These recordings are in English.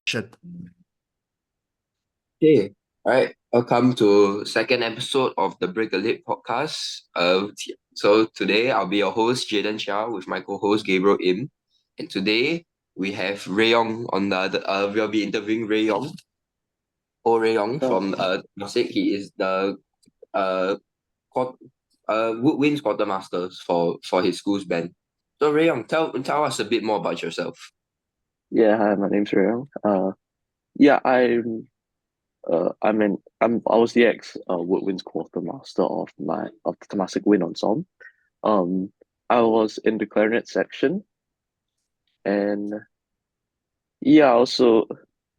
Shit. Hey, all right. Welcome to second episode of the Break a Leg podcast. So today I'll be your host Jaden Chia with my co-host Gabriel Im, and today we have Rayong on the other. We'll be interviewing Rayong. Oh, Rayong Oh, from Temasek. He is the uh quart- Woodwinds quartermasters for his school's band. So Rayong, tell us a bit more about yourself. yeah, hi, my name's Rayo. Yeah, I was the ex Woodwinds quartermaster of the Temasek Wind Ensemble. Um, I was in the clarinet section, and yeah, also,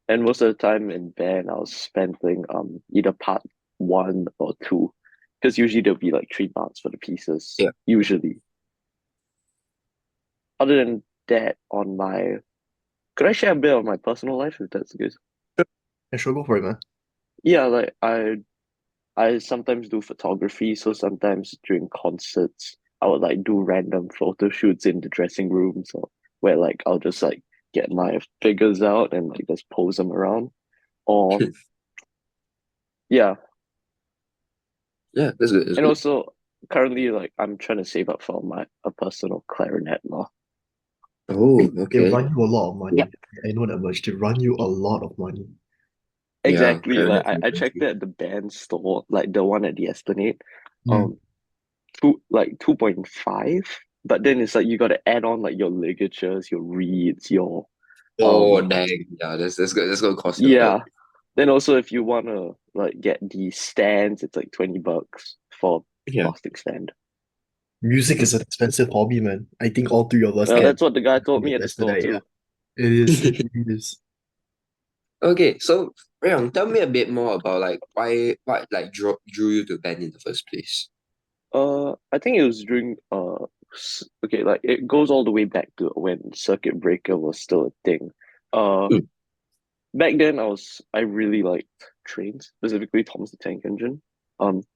and most of the time in band, I was spending either part one or two, because usually there'll be like three parts for the pieces. Yeah. Usually, other than that, could I share a bit of my personal life if that's good? Yeah, sure, go for it, man. Yeah, like I sometimes do photography, so sometimes during concerts, I would like do random photo shoots in the dressing room, so where like I'll just like get my figures out and like just pose them around. Or yeah, Yeah, that's good. That's and good. also currently like I'm trying to save up for my a personal clarinet now. Oh, They okay. run you a lot of Yeah, money. I know that much. They run you a lot of money. Yeah, exactly. Like clarinet's I checked expensive. at the band store, like the one at the Esplanade, Mm. um, 2.5. But then it's like you got to add on like your ligatures, your reeds, your Oh, um dang. Yeah, that's good. That's gonna cost you a lot. yeah. Then also if you wanna like get the stands, it's like $20 for Yeah. plastic stand. Music is an expensive hobby, man. I think all three of us Well, can that's what the guy told agree me on at the this store today. Yeah, too. it is. It really is. Okay, so Rayon, tell me a bit more about like what like drew you to band in the first place. I think it was during okay, like it goes all the way back to when circuit breaker was still a thing. Uh, Mm, Back then I really liked trains, specifically Thomas the Tank Engine.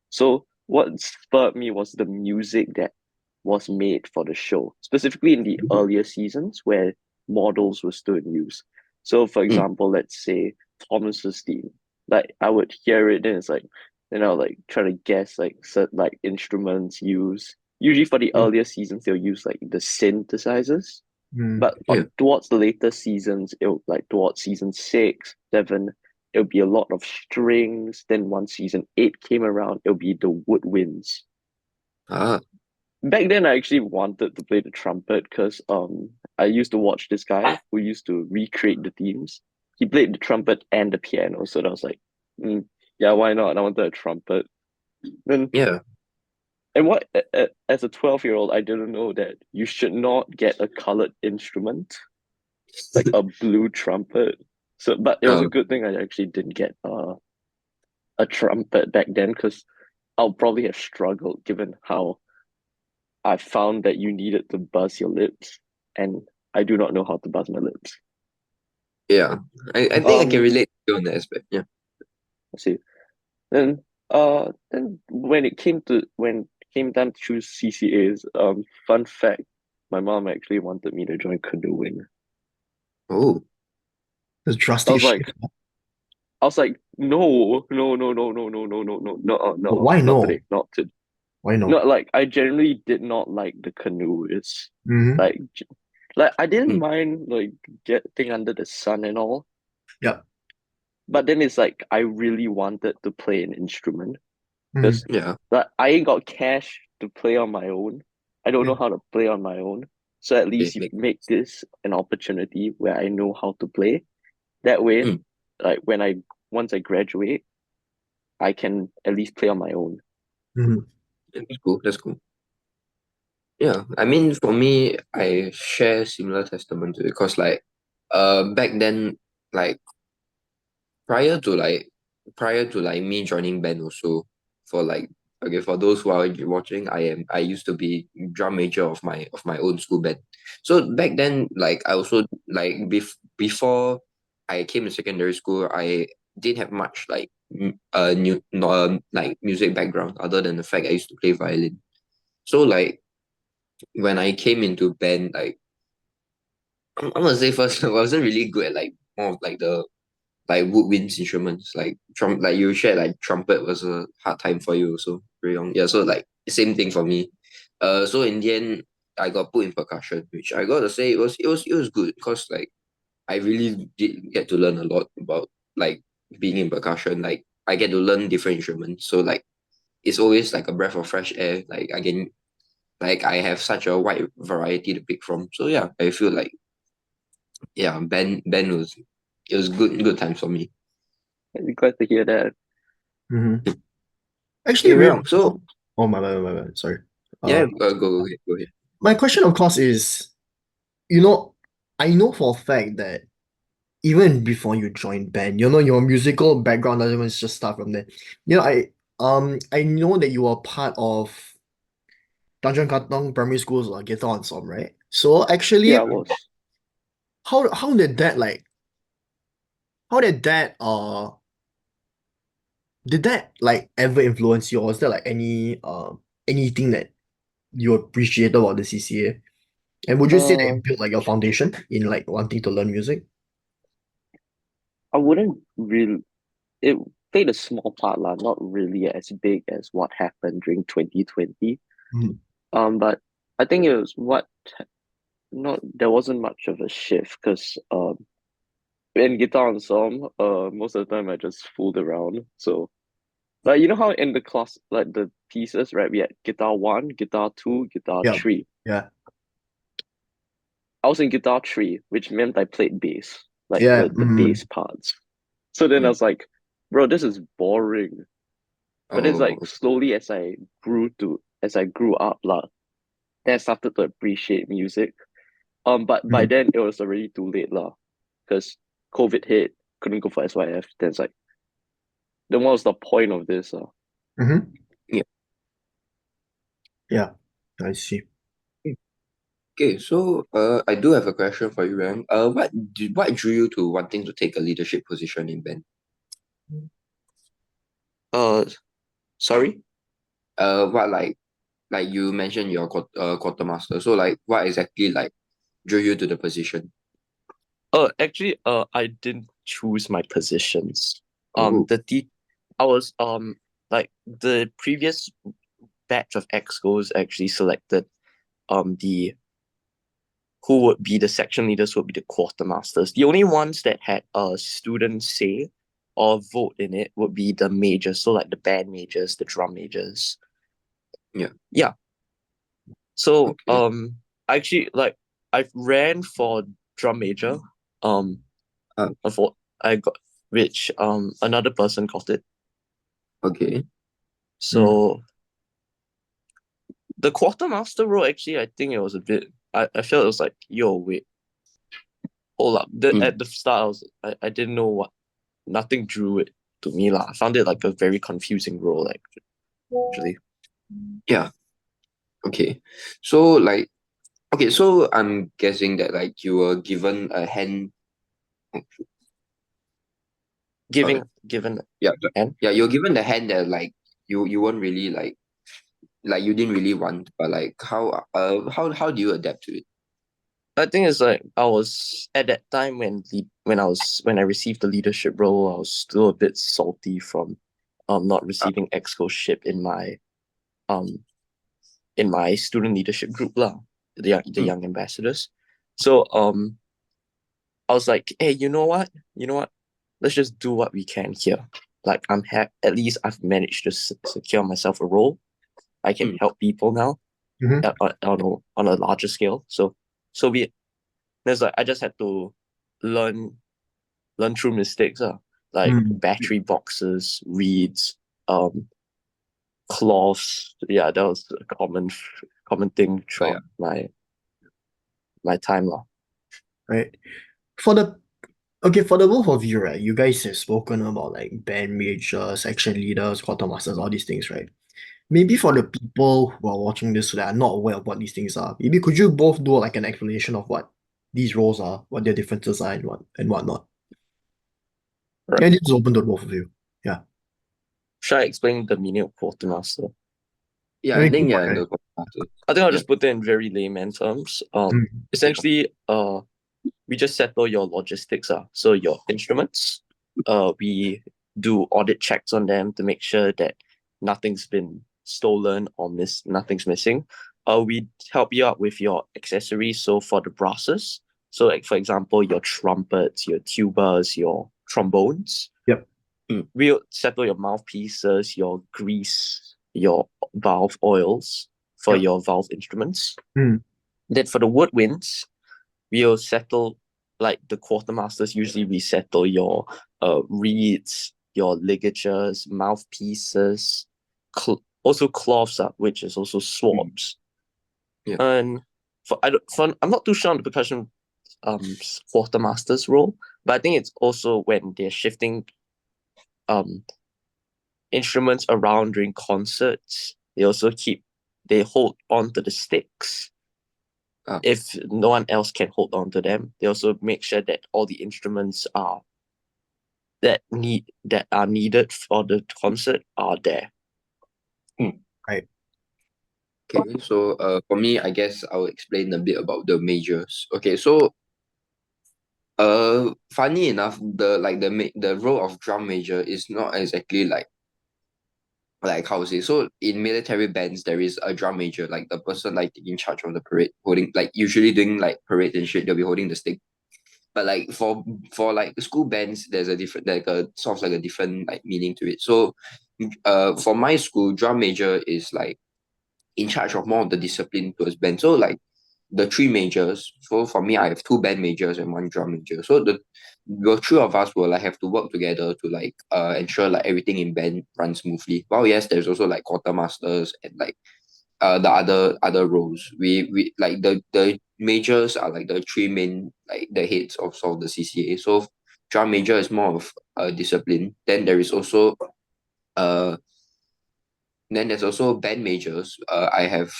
So what spurred me was the music that was made for the show, specifically in the mm, earlier seasons where models were still in use. So for mm, example, let's say Thomas's theme. Like I would hear it and it's like I'll like try to guess like certain like instruments used. Usually for the mm. earlier seasons they'll use like the synthesizers, Mm. but Yeah. towards the later seasons, it'll like towards season six, seven, it'll be a lot of strings. Then once season eight came around, it'll be the woodwinds. Ah. Back then, I actually wanted to play the trumpet because I used to watch this guy who used to recreate the themes. He played the trumpet and the piano, so I was like, yeah, why not? I wanted a trumpet. Then Yeah. and what as a 12-year-old, I didn't know that you should not get a colored instrument like a blue trumpet. So, but it was a Oh, good thing I actually didn't get a trumpet back then because I'll probably have struggled given how I found that you needed to buzz your lips, and I do not know how to buzz my lips. yeah. I think I can Um, relate to you on that aspect. Yeah. let's see. Then when it came time to choose CCAs, fun fact, my mom actually wanted me to join canoeing. Oh. It's a I drastic was like, shift. no, no, no, no, no, no, no, no, no, no, But no, why not no? today, not today. Why No, no? like I generally did not like the canoe. It's Mm-hmm. like like I didn't Mm, mind like getting under the sun and all, Yep. but then it's like I really wanted to play an instrument Mm-hmm. because yeah. like I ain't got cash to play on my own. I don't Yeah. know how to play on my own. So at Okay. least you make this an opportunity where I know how to play. That way, Mm, like once I graduate, I can at least play on my own. Mm-hmm. yeah, that's cool. That's cool. Yeah. I mean, for me, I share similar testament to it because like, back then, like prior to like me joining band also for like okay for those who are watching I used to be drum major of my own school band. So back then like I also like before I came to secondary school I didn't have much like new no, like music background other than the fact I used to play violin. So like when I came into band like I'm gonna say first I wasn't really good at like more of like the like woodwinds instruments, like like you shared like trumpet was a hard time for you also very young. Yeah, so like same thing for me. So in the end I got put in percussion, which I gotta say it was good because like I really did get to learn a lot about like being in percussion. Like I get to learn different instruments. So like it's always like a breath of fresh air. Like I have such a wide variety to pick from. So yeah, I feel like yeah, Ben was it was good times for me. I'm glad to hear that. Mm-hmm. Actually, Okay, real. Ram. So Oh my bad. Sorry. yeah, Uh, go ahead. my question, of course, is, you know, I know for a fact that even before you joined band, your musical background doesn't even just start from there. I know that you were part of Tanjong Katong Primary School's guitar ensemble, right? So actually, Yeah, I was. how did that how did that like ever influence you, or was there like anything that you appreciated about the CCA? And would you say that Uh, it built like your foundation in like wanting to learn music? I wouldn't really. It played a small part, lah, not really as big as what happened during 2020. Mm. But I think it was what not there wasn't much of a shift because in guitar ensemble, most of the time I just fooled around. So like you know how in the class like the pieces, right? We had guitar one, guitar two, guitar Yeah, three. yeah, I was in guitar three, which meant I played bass, like yeah. the bass parts. So then I Mm. was like, bro, this is boring. But it's Oh, like slowly as I grew up, lah, then I started to appreciate music. But by Mm. then it was already too late, lah, because COVID hit, couldn't go for SYF. Then it's like, then what was the point of this? Mm-hmm. yeah. Yeah, I see. Okay, so I do have a question for you, Ram. What drew you to wanting to take a leadership position in band? Uh, Sorry. What like you mentioned your quartermaster. So like what exactly like drew you to the position? Actually, I didn't choose my positions. Oh, The I was like the previous batch of excos actually selected the who would be the section leaders would be the quartermasters. The only ones that had a student say or vote in it would be the majors, so like the band majors, the drum majors. yeah. Yeah. So Okay. actually like I ran for drum major. Um Uh, I thought I got which another person got it. okay. Mm. So the quartermaster role actually I think it was a bit I felt it was like, yo, wait, hold up. Mm, At the start I didn't know what nothing drew it to me lah. I found it like a very confusing role, like actually. yeah. Okay. So like okay, so I'm guessing that like you were given a hand. Giving Sorry. given Yeah. and Yeah. You're given the hand that like you weren't really like you didn't really want, but like how do you adapt to it? I think it's like I was at that time when I received the leadership role, I was still a bit salty from not receiving excoship um in my student leadership group lah, the Mm, young ambassadors. So I was like, hey, You know what? Let's just do what we can here. Like at least I've managed to secure myself a role. I can mm, help people now Mm-hmm. on a larger scale. So be it. There's like I just had to learn learn through mistakes, like Mm. battery boxes, reeds, um, cloths. Yeah, that was a common thing oh yeah. throughout my time lah. Right. For the Okay, for the both of you, right? You guys have spoken about like band majors, section leaders, quartermasters, all these things, right? Maybe for the people who are watching this that are not aware of what these things are, maybe could you both do like an explanation of what these roles are, what their differences are, and whatnot? Right. And it's open to both of you. Yeah. Should I explain the meaning of quartermaster? Yeah, I I mean, go think for yeah, it. the quartermaster. I think I'll Yeah. just put it in very layman terms. Mm. Essentially, we just settle your logistics. So your instruments, we do audit checks on them to make sure that nothing's been stolen or nothing's missing. We help you out with your accessories. So for the brasses, so like for example, your trumpets, your tubas, your trombones, Yep. we'll settle your mouthpieces, your grease, your valve oils for Yep. your valve instruments. Mm. Then for the woodwinds, we'll settle like the quartermasters usually we settle your reeds, your ligatures, mouthpieces, also cloths, which is also swords. Yeah. And I'm not too sure on the percussion quartermaster's role, but I think it's also when they're shifting um instruments around during concerts. They hold on to the sticks if no one else can hold on to them. They also make sure that all the instruments that are needed for the concert are there. Right. Okay, so for me, I guess I'll explain a bit about the majors. Okay, so funny enough, the role of drum major is not exactly like how to say. So in military bands, there is a drum major, like the person like taking charge of the parade, holding like usually doing like parade and shit. They'll be holding the stick. But like for like school bands, there's a different like a sort of like a different like meaning to it. So, for my school, drum major is like in charge of more of the discipline towards band. So like the three majors. So for me, I have two band majors and one drum major. So the three of us will like have to work together to like ensure like everything in band runs smoothly. Well, yes, there's also like quartermasters and like the other roles. We like the majors are like the three main like the heads of sort of the CCA. So drum major is more of a discipline. Uh then there's also band majors. I have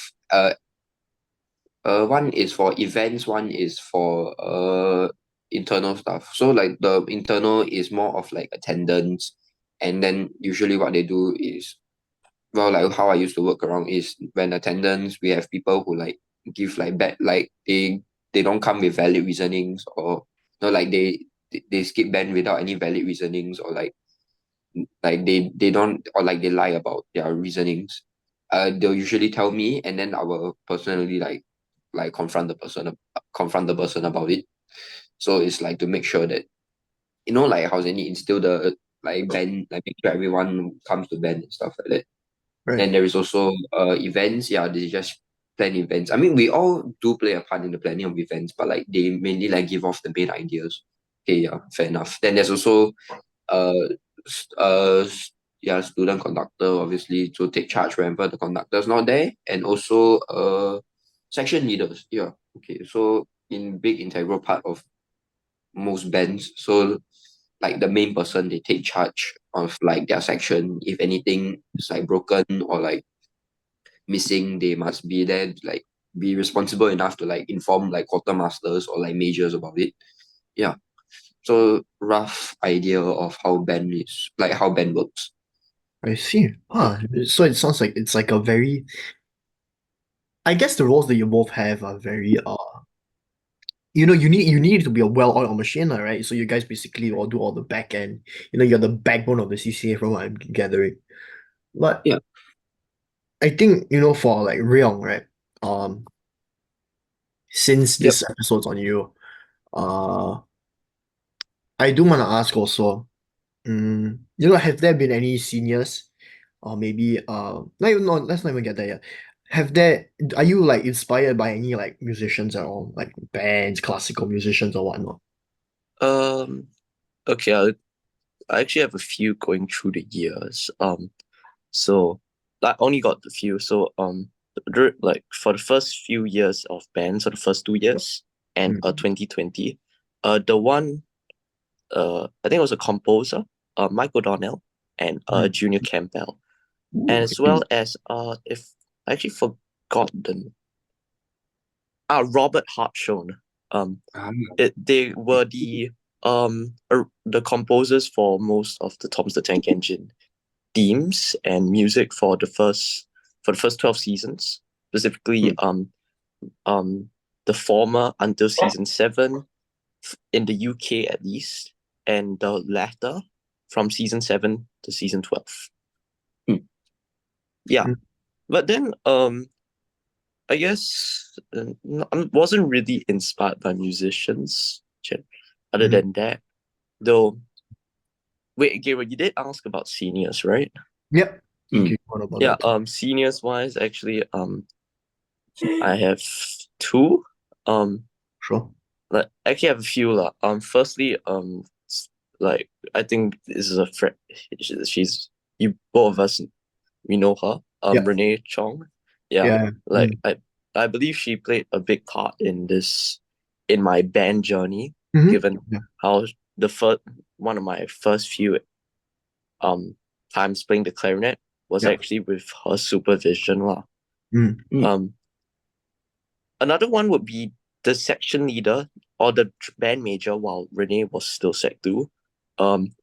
one is for events, one is for internal stuff. So like the internal is more of like attendance, and then usually what they do is, well, like how I used to work around is when attendance, we have people who like give like bad, like they don't come with valid reasonings, or like they skip band without any valid reasonings, or like they don't, or like they lie about their reasonings. They'll usually tell me, and then I will personally like confront the person about it. So it's like to make sure that, like how's any instill the like band, like make sure everyone comes to band and stuff like that. Right. Then there is also events. Yeah, they just plan events. I mean, we all do play a part in the planning of events, but like they mainly like give off the main ideas. Okay, yeah, fair enough. Then there's also uh s- uh s- yeah, student conductor, obviously, to take charge whenever the conductor's not there, and also section leaders. Yeah, okay. So in big integral part of most bands, so like the main person, they take charge of like their section. If anything is like broken or like missing, they must be there to, like, be responsible enough to like inform like quartermasters or like majors about it. Yeah. So rough idea of how band works. I see. So it sounds like it's like a very, I guess the roles that you both have are very you need to be a well-oiled machine, right? So you guys basically all do all the back end. You're the backbone of the CCA from what I'm gathering. But Yeah. I think, for like Ryong, right? Um, since Yep. this episode's on you, uh, I do want to ask also, have there been any seniors, or maybe not even no, let's not even get there yet. Are you like inspired by any like musicians at all, like bands, classical musicians or whatnot? Um. Okay. I actually have a few going through the years. So I only got a few. So like for the first few years of bands, or the first 2 years, and Mm, 2020, the one I think it was a composer, Michael Donnell, and mm. Junior Campbell, Ooh, and okay. as well as if I actually forgot Robert Hartshorne. Um, Ah, they were the composers for most of the Thomas the Tank Engine themes and music for the first 12 seasons, specifically hmm, the former until season 7, in the UK at least, and the latter from season 7 to season 12. Yeah. Mm. But then I guess I wasn't really inspired by musicians other Mhm. than that. Though wait, Gabriel, you did ask about seniors, right? Yep. Mm. What about Yeah, that? seniors wise, actually, I have two. Sure. Like actually I have a few lah. Firstly, like I think this is a friend. She's you both of us we know her. Yep. Renee Chong. Yeah, Yeah. like I believe she played a big part in my band journey. Mm-hmm. Given Yeah. how the first one of my first few um times playing the clarinet was Yep. actually with her supervision lah. Mm. Um, Another one would be the section leader or the band major while Renee was still Sec 2.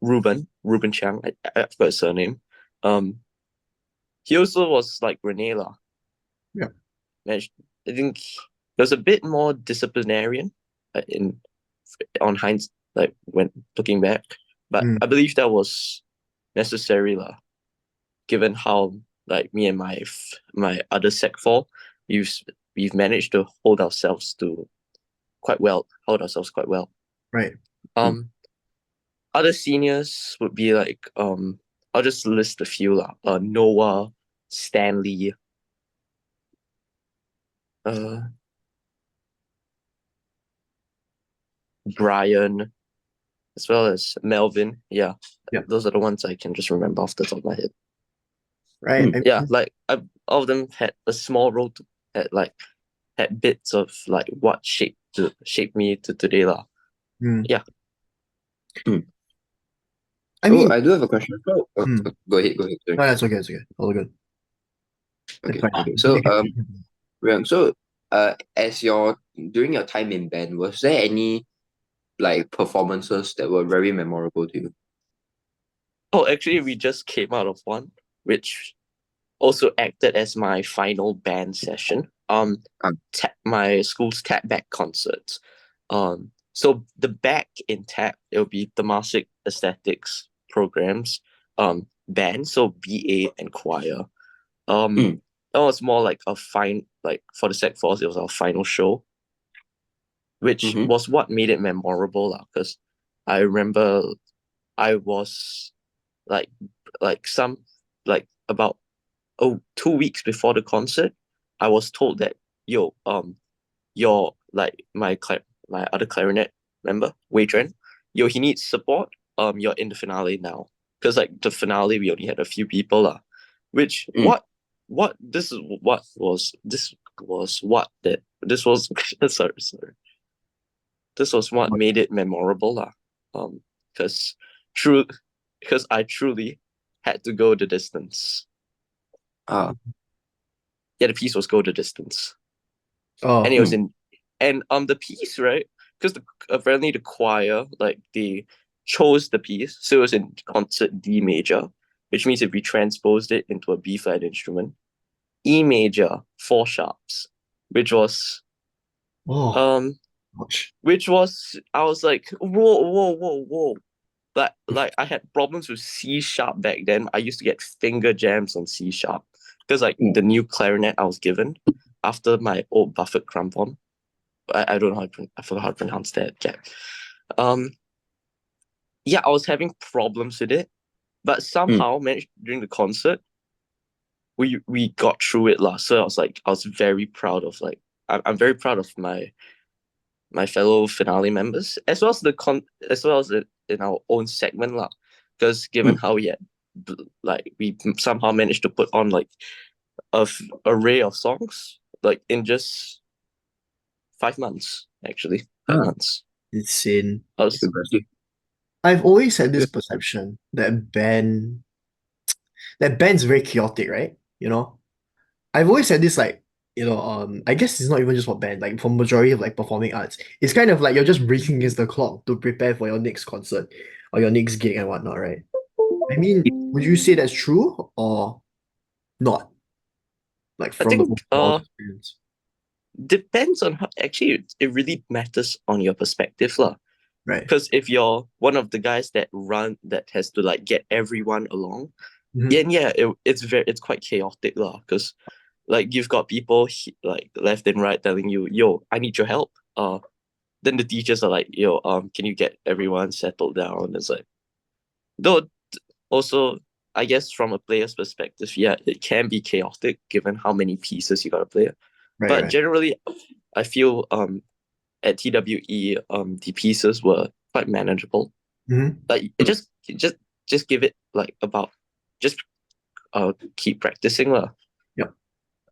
Ruben Chang, I forgot his surname. He also was like Renee lah. Yep. I think he was a bit more disciplinarian in on hindsight, like when looking back. But Mm. I believe that was necessary lah, given how like me and my other Sec 4, we've we've managed to hold ourselves quite well. Right. Um, Other seniors would be like I'll just list a few lah. Noah, Stanley, uh, Brian, as well as Melvin. Yeah, Yep. those are the ones I can just remember off the top of my head. Right. I Yeah, mean, like all of them had a small role had bits of like what shaped me to today lah. mm. Yeah. I Oh, mean, I do have a question. So, mm. go ahead. Sorry. No, that's okay. It's okay. All good. It's Okay. fine. So, You can- Ryan, so as during your time in band, was there any like performances that were very memorable to you? Oh, actually, we just came out of one, which also acted as my final band session. Um, My school's tap back concert. So the back in tap, it'll be Temasek Aesthetics programs, band, so BA and choir. Mm. That was more like like for the Sec 4s, it was our final show, which Mm-hmm. was what made it memorable, because I remember I was like some about 2 weeks before the concert, I was told that your like my other clarinet member, Wei Zhen, he needs support. You're in the finale now. Because like the finale we only had a few people lah. Which Mm. what this was what that this was sorry. This was what made it memorable lah. Because true because I truly had to go the distance. Uh, Yeah, the piece was go the distance. Oh, And it was in and the piece, right? Because apparently the choir, like they chose the piece, so it was in concert D major, which means if we transposed it into a B flat instrument, E major, 4 sharps, which was oh, um gosh. I was like, whoa. Like I had problems with C sharp back then. I used to get finger jams on C sharp because like the new clarinet I was given after my old Buffett crampon. I don't know I forgot how to pronounce that. Yeah. Um. Yeah, I was having problems with it, but somehow managed during the concert. We got through it last. So I was very proud of I'm very proud of my fellow finale members as well as in our own segment lah. Because given how we somehow managed to put on like array of songs like in just 5 months actually 5 months. Insane. I was impressive. I've always had this perception that band's very chaotic, right? You know, I've always had this like, I guess it's not even just for band, like for majority of like performing arts, it's kind of like you're just racing against the clock to prepare for your next concert or your next gig and whatnot, right? I mean, would you say that's true or not? Like I from the think overall experience. depends on how actually it really matters on your perspective lah. Right. Because if you're one of the guys that has to like get everyone along, yeah, it's quite chaotic lah. Because like you've got people like left and right telling you, "Yo, I need your help." Then the teachers are like, "Yo, can you get everyone settled down?" It's like, though also I guess from a player's perspective, yeah, it can be chaotic given how many pieces you gotta play. Right, But right. generally, I feel at TWE the pieces were quite manageable. Like it just give it like about just keep practicing lah. Yep.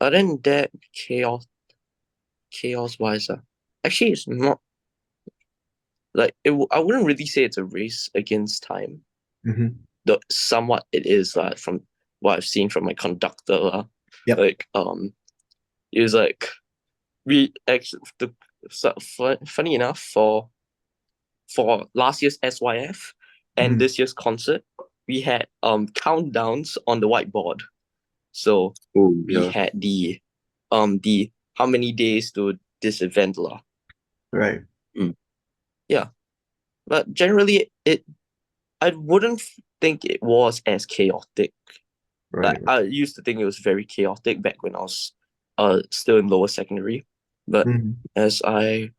Other than that, chaos wise, actually it's not like I wouldn't really say it's a race against time. Though somewhat it is from what I've seen from my conductor. Yep. Like it was like we actually funny enough for last year's SYF and this year's concert, we had countdowns on the whiteboard. So we had the how many days to this event lah. Right. Yeah. But generally I wouldn't think it was as chaotic. Right. I used to think it was very chaotic back when I was still in lower secondary. But as I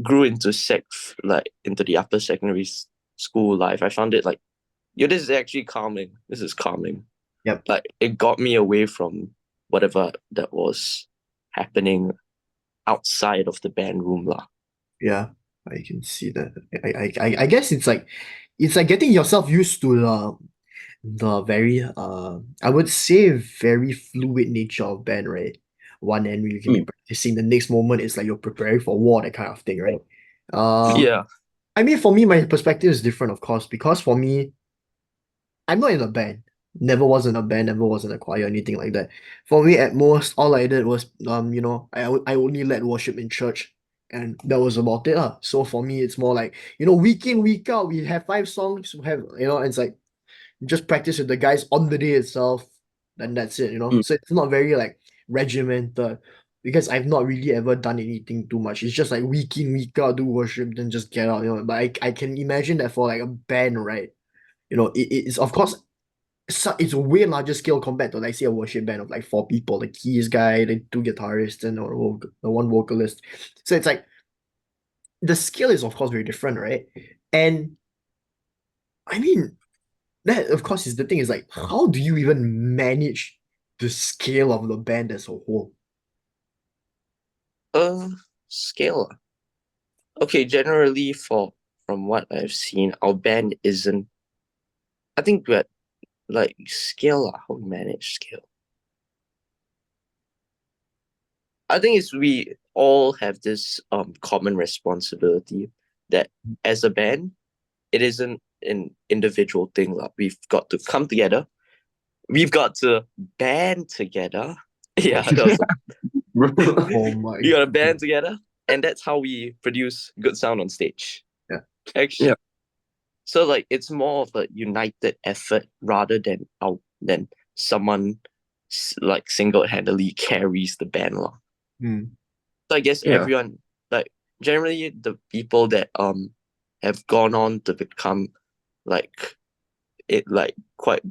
grew into into the upper secondary school life, I found it like, yo, this is actually calming. This is calming. Yep. Like it got me away from whatever that was happening outside of the band room lah. Yeah, I can see that. I guess it's like getting yourself used to the very I would say very fluid nature of band, right? One end you can be practicing, the next moment it's like you're preparing for war, that kind of thing, right? Yeah. I mean, for me, my perspective is different, of course, because for me, I'm not in a band. Never was in a band, never was in a choir, anything like that. For me, at most, all I did was, I only led worship in church, and that was about it. So for me, it's more like, week in, week out, we have 5 songs, we have, and it's like, just practice with the guys on the day itself, then that's it. So it's not very like regimented, because I've not really ever done anything too much. It's just like week in, week out, do worship, then just get out, But I can imagine that for like a band, right? It's of course it's a way larger scale compared to like say a worship band of like 4 people, the keys guy, the 2 guitarists, and the one vocalist. So it's like the scale is of course very different, right? And I mean that of course is the thing, is like, how do you even manage the scale of the band as a whole? Scale. Okay, generally from what I've seen, our band isn't. I think we're like scale. How we manage scale. I think it's we all have this common responsibility that as a band, it isn't an individual thing. We've got to come together. We've got to band together. Yeah, that was Oh my we got to band together, and that's how we produce good sound on stage. Yeah. Actually, Yeah. so like it's more of a united effort rather than someone like single-handedly carries the band lah. So I guess everyone, like generally the people that have gone on to become like quite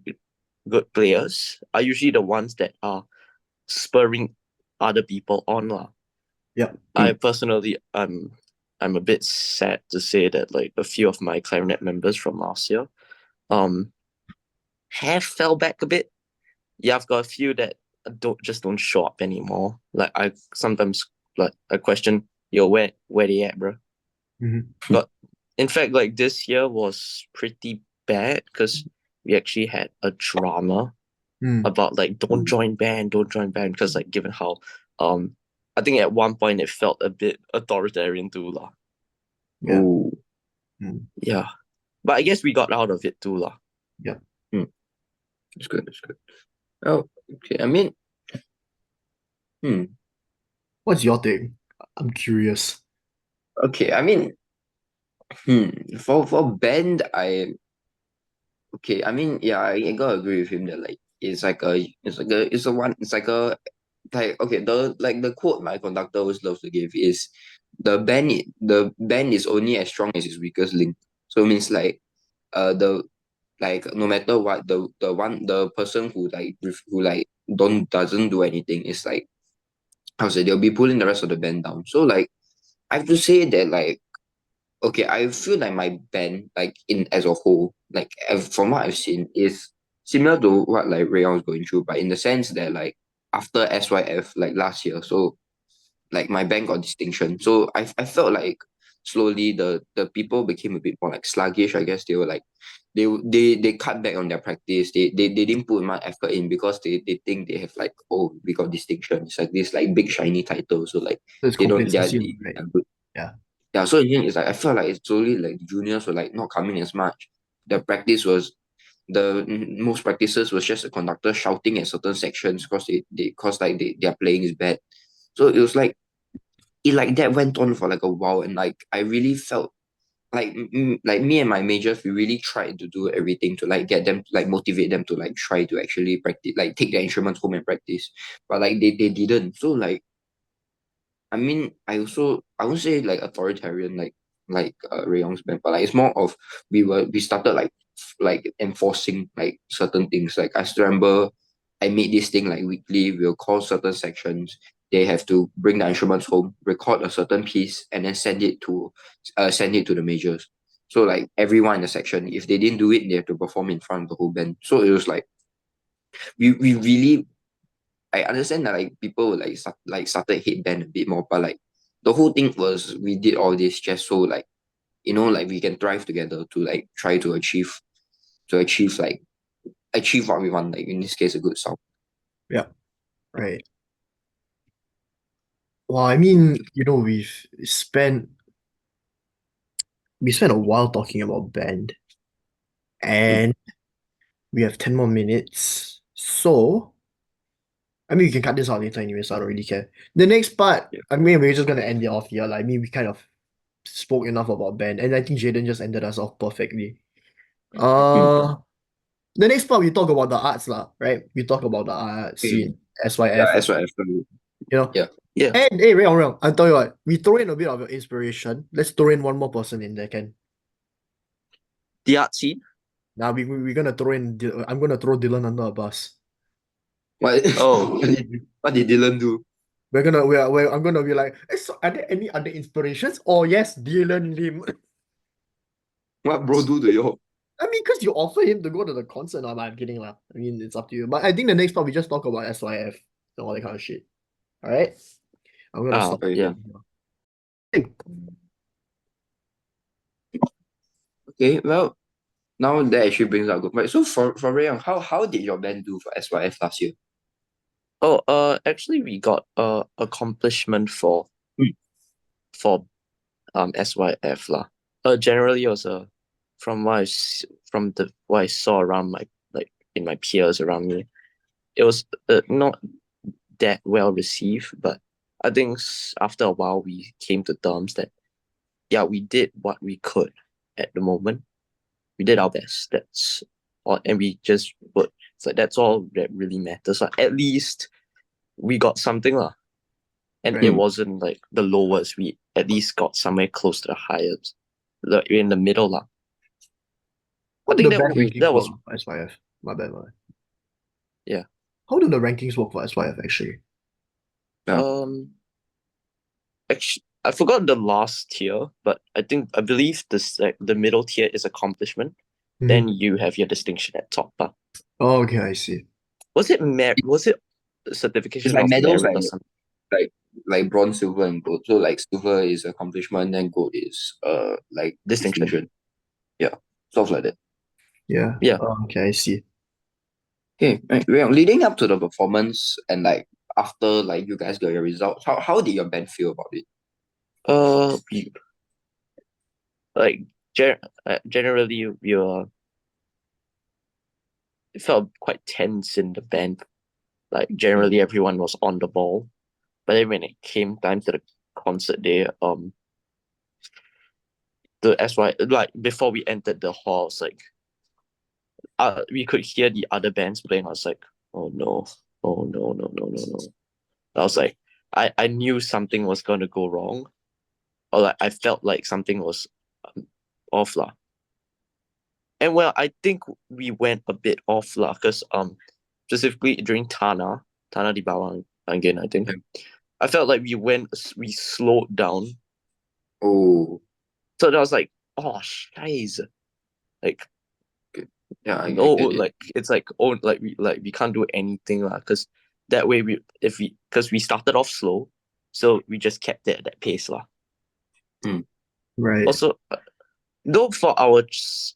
good players are usually the ones that are spurring other people on lah. Yeah. I personally I'm a bit sad to say that like a few of my clarinet members from last year have fell back a bit. Yeah, I've got a few that don't show up anymore. Like I sometimes like I question, yo, where they at, bro? But in fact, like this year was pretty bad because we actually had a drama about like don't join band because like given how I think at one point it felt a bit authoritarian too lah. Yeah. Yeah, but I guess we got out of it too lah. Yeah. It's good. Oh, okay. I mean, What's your thing? I'm curious. okay. I mean, for band, I mean, yeah, I gotta agree with him that like it's like a one, it's like a like okay, the quote my conductor always loves to give is the band is only as strong as its weakest link. So it means like the like no matter what, the person who like don't doesn't do anything is like, how to say, they'll be pulling the rest of the band down. So like I have to say that, like, okay, I feel like my band, like in as a whole, like from what I've seen, is similar to what like Rayon was going through, but in the sense that like after SYF like last year, so like my band got distinction. So I felt like slowly the people became a bit more like sluggish. I guess they were like they cut back on their practice. They didn't put much effort in because they think they have like, oh, we got distinction. It's like this like big shiny title. So like There's they don't complacency, right? they're good. Yeah. Yeah, so in the end, it's like I felt like it's slowly like the juniors were like not coming as much. The practice was most practices was just the conductor shouting at certain sections because their playing is bad. So it was like it like that went on for like a while, and like I really felt like like me and my majors, we really tried to do everything to like get them, like motivate them to like try to actually practice, like take their instruments home and practice, but like they didn't. So like I mean, I won't say like authoritarian like Rayong's band, but like it's more of we started like enforcing like certain things. Like I still remember I made this thing like weekly. We'll call certain sections. They have to bring the instruments home, record a certain piece, and then send it to the majors. So like everyone in the section, if they didn't do it, they have to perform in front of the whole band. So it was like we really, I understand that like people would like started hate band a bit more, but like the whole thing was we did all this just so like, like we can thrive together to like try to achieve what we want, like in this case a good sound. Yeah. Right. Well, I mean, we spent a while talking about band, and we have 10 more minutes. So, I mean, we can cut this out later anyway, so I don't really care. The next part, Yeah. I mean, we're just gonna end it off here. Like, I mean, we kind of spoke enough about band, and I think Jaden just ended us off perfectly. Mm. Uh, the next part we talk about the arts lah, right? We talk about the art Okay. scene, Yeah, SYF, that's what I feel. you know. Yeah. Yeah. And hey, Ray, I'll tell you what, we throw in a bit of your inspiration. Let's throw in one more person in there, can. The art scene. Now we're gonna throw in. I'm gonna throw Dylan under a bus. What Oh. what did Dylan do? I'm gonna be like, so are there any other inspirations? Oh yes, Dylan Lim. What bro do to you? I mean, because you offer him to go to the concert. No, I'm kidding lah. I mean, it's up to you. But I think the next part we just talk about SYF and all that kind of shit. All right, I'm gonna stop. Yeah. Hey, Okay, well, now that actually brings up a good point. So for Rayon, how did your band do for SYF last year? Oh, actually, we got accomplishment Mm. for SYF lah. Generally, it was from what I saw around my, like, in my peers around me, it was not that well received. But I think after a while we came to terms that, yeah, we did what we could at the moment. We did our best. That's all, and we just put. So that's all that really matters. At least we got something lah. And right. it wasn't like the lowest. We at least got somewhere close to the highest, in the middle lah. How I do think the band rankings that work was for SYF? My bad, my bad. yeah. How do the rankings work for SYF actually? Yeah. Actually, I forgot the last tier, but I believe the middle tier is accomplishment. Then you have your distinction at top. Oh, okay, I see. Was it It's certification like of medals, merit right? or something? Like bronze, silver, and gold. So like silver is accomplishment, and gold is like Distinction. distinction. Yeah, stuff like that. Yeah. Yeah. Oh, okay, I see. Okay, right. Well, leading up to the performance and like after like you guys got your results, how did your band feel about it? Like generally we were, it felt quite tense in the band. Like generally everyone was on the ball, but then when it came time to the concert day, the SY, like before we entered the hall, I was like, we could hear the other bands playing. I was like, oh no, oh no, no, no, no, no. I was like, I knew something was gonna go wrong, or like I felt like something was off lah. And well, I think we went a bit off lah, because specifically during Tana di Bawang again, I think. Yeah. I felt like we slowed down. Oh, So that was like, oh scheiße. Like, yeah, I oh, get it. like it's like, oh, like we can't do anything lah, because that way because we started off slow, so we just kept it at that pace lah. Right. Also, though for our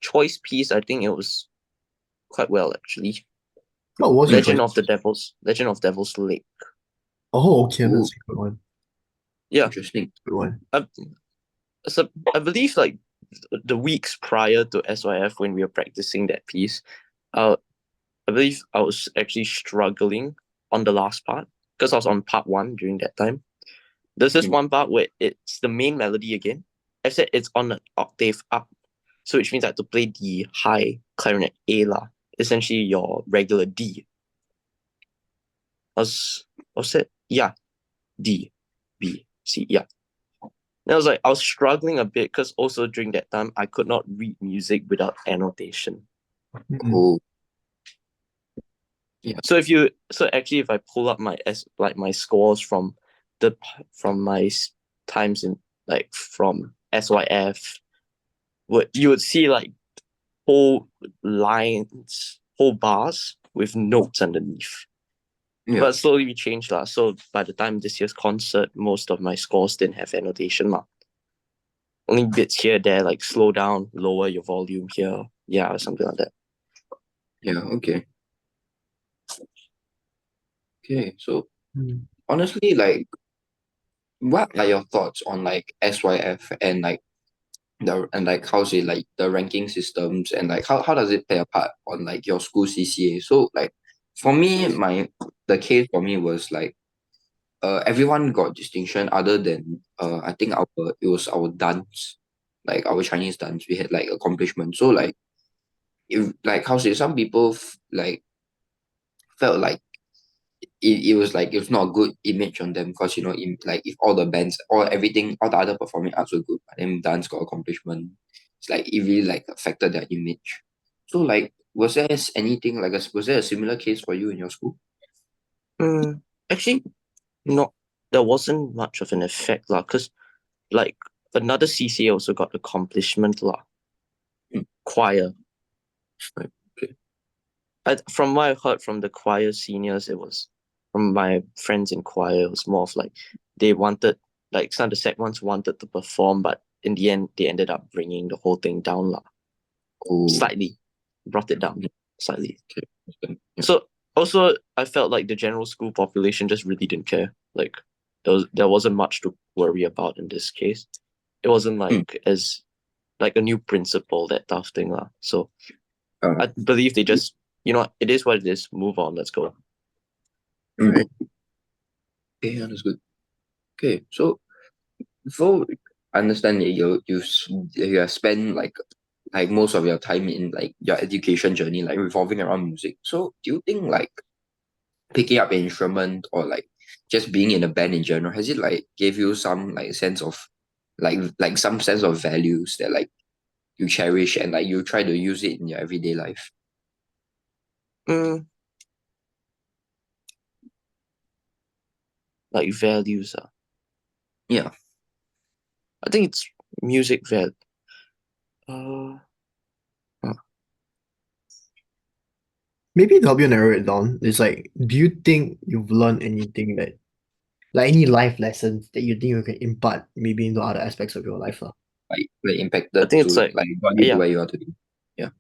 choice piece, I think it was quite well actually. Oh, what's your Legend choice? Legend of Devil's Lake. Oh, okay, Ooh, that's a good one. Yeah, interesting. Good one. so I believe like the weeks prior to SYF when we were practicing that piece, I believe I was actually struggling on the last part because I was on part 1 during that time. There's this one part where it's the main melody again. I said it's on an octave up, so which means I have to play the high clarinet A lah, essentially your regular D. Was it? Yeah, D, B, C. Yeah. And I was struggling a bit because also during that time I could not read music without annotation. Mhm. Yeah. So actually if I pull up my scores from my times in like from SYF, you would see like whole lines, whole bars with notes underneath. Yeah. But slowly we changed lah. So by the time this year's concert, most of my scores didn't have annotation lah. Only bits here, there, like slow down, lower your volume here, yeah, or something like that. Yeah, okay. Okay, so honestly, like, what are your thoughts on like SYF and like how say like the ranking systems and like how does it play a part on like your school CCA? So like for me, the case for me was like everyone got distinction other than I think it was our dance, like our Chinese dance. We had like accomplishment. So like if like how say some people like felt like it was like it was not a good image on them because like if all the bands all everything all the other performing arts were good but then dance got accomplishment, it's like it really like affected their image. So like was there anything like was there a similar case for you in your school? Actually, not. There wasn't much of an effect lah, because like another CCA also got accomplishment lah. Choir. Right. Okay. From what I heard from the choir seniors, it was from my friends in choir. It was more of like they wanted, like some of the sec ones wanted to perform, but in the end they ended up bringing the whole thing down lah. Oh, Slightly, brought it down slightly. okay. Yeah. So also I felt like the general school population just really didn't care. Like there wasn't much to worry about in this case. It wasn't like as like a new principle, that tough thing lah. So I believe they just, it is what it is. Move on. Let's go. Right. Okay, that's good. Okay, so before I understand that you have spent like most of your time in like your education journey like revolving around music. So do you think like picking up an instrument or like just being in a band in general, has it like gave you some like sense of like some sense of values that like you cherish and like you try to use it in your everyday life? Like values. Yeah. I think it's music value. Maybe to help you narrow it down, it's like, do you think you've learned anything that, like any life lessons that you think you can impart maybe into other aspects of your life? Like I impacted think to it's like, like got you to yeah. where you are today. Yeah.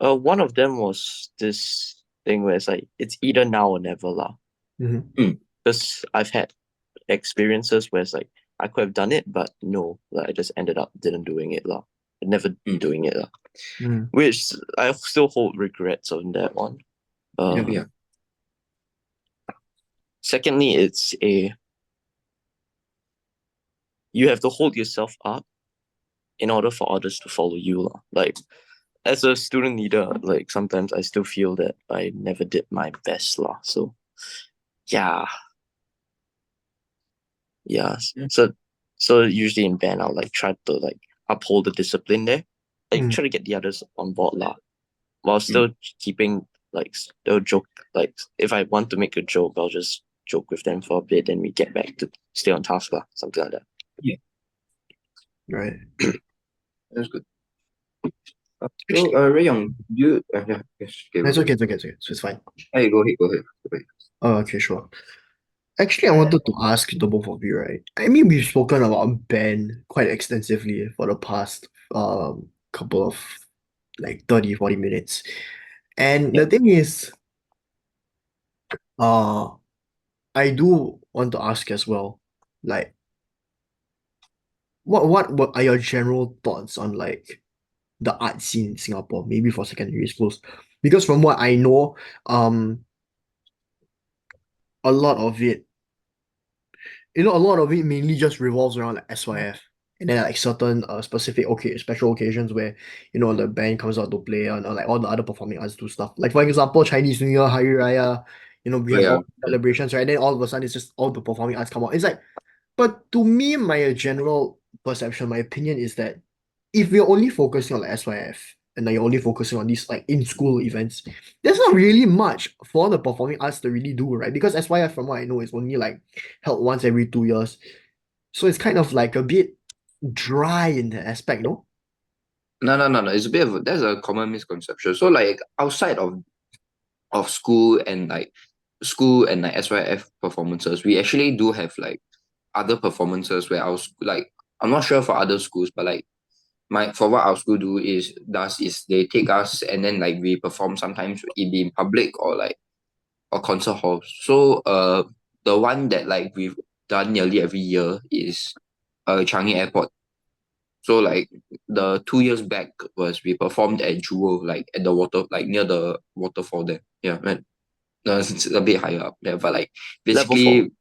One of them was this thing where it's like it's either now or never lah. Because I've had experiences where it's like I could have done it, but no, like I just ended up didn't doing it lah. Never doing it lah. Which I still hold regrets on that one. Yeah. Secondly, you have to hold yourself up in order for others to follow you lah. Like as a student leader, like sometimes I still feel that I never did my best lah. So yeah. So So usually in band, I'll like try to like uphold the discipline there, like Mm. try to get the others on board lah, while still keeping like still joke. Like if I want to make a joke, I'll just joke with them for a bit, then we get back to stay on task lah, something like that. Right. That's good. So, Ray Young, you yeah, yes, okay, It's go okay, ahead. it's okay. So it's fine. Hey, go ahead, go ahead, go ahead. Oh, okay, sure. Actually, I wanted to ask the both of you, right? I mean, we've spoken about Ben quite extensively for the past couple of like 30, 40 minutes. And the thing is, uh, I do want to ask as well, like, what are your general thoughts on like the art scene in Singapore, maybe for secondary schools? Because from what I know, a lot of it a lot of it mainly just revolves around like SYF. And then like certain specific special occasions where the band comes out to play and like all the other performing arts do stuff. Like for example, Chinese New Year, Hari Raya, we Oh, have yeah. all celebrations, right? Then all of a sudden it's just all the performing arts come out. It's like, but to me, my general perception, my opinion is that if we're only focusing on like SYF and then you're only focusing on these like in-school events, there's not really much for the performing arts to really do, right? Because SYF, from what I know, is only like held once every 2 years. So it's kind of like a bit dry in that aspect, no? No. It's a bit of that's a common misconception. So like outside of school and like SYF performances, we actually do have like other performances where like I'm not sure for other schools, but like my for what our school does is they take us and then like we perform sometimes it be in public or like or concert halls. So the one that like we've done nearly every year is Changi Airport. So like the 2 years back was we performed at Jewel, like at the water, like near the waterfall there. Yeah, man. No, it's a bit higher up there, but like Level 4. basically,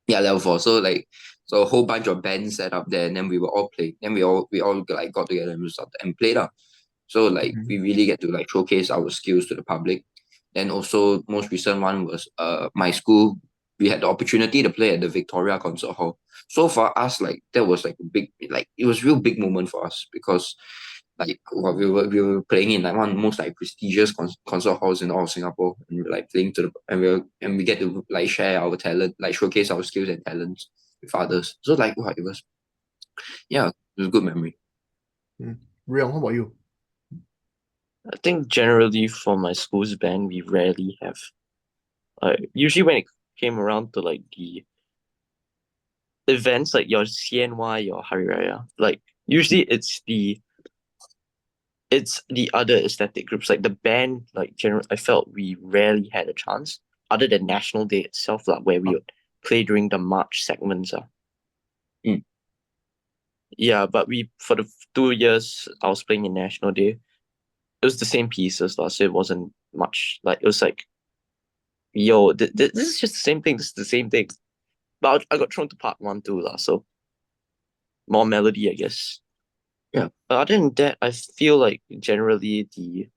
yeah, level four. So like, so a whole bunch of bands set up there, and then we were all playing. Then we all like got together and we started and played up. So like Mhm. we really get to like showcase our skills to the public. Then also most recent one was my school. We had the opportunity to play at the Victoria Concert Hall. So for us, like that was like a big, like it was a real big moment for us because like what we were playing in like one of the most like prestigious concert halls in all of Singapore, and we were like playing to the and we get to like share our talent, like showcase our skills and talents with others. So like wow, it was yeah, it was a good memory. Rion, how about you? I think generally for my school's band, we rarely have. Usually when it came around to like the events, like your CNY, your Hari Raya, like usually it's the other aesthetic groups. Like the band, like general, I felt we rarely had a chance other than National Day itself, like where we would play during the March segments. Mm. Yeah, but we for the 2 years I was playing in National Day, it was the same pieces, so it wasn't much. Like it was like, yo, this is just the same thing. This is the same thing. But I got thrown to part one too, so more melody, I guess. Yeah. But other than that, I feel like generally the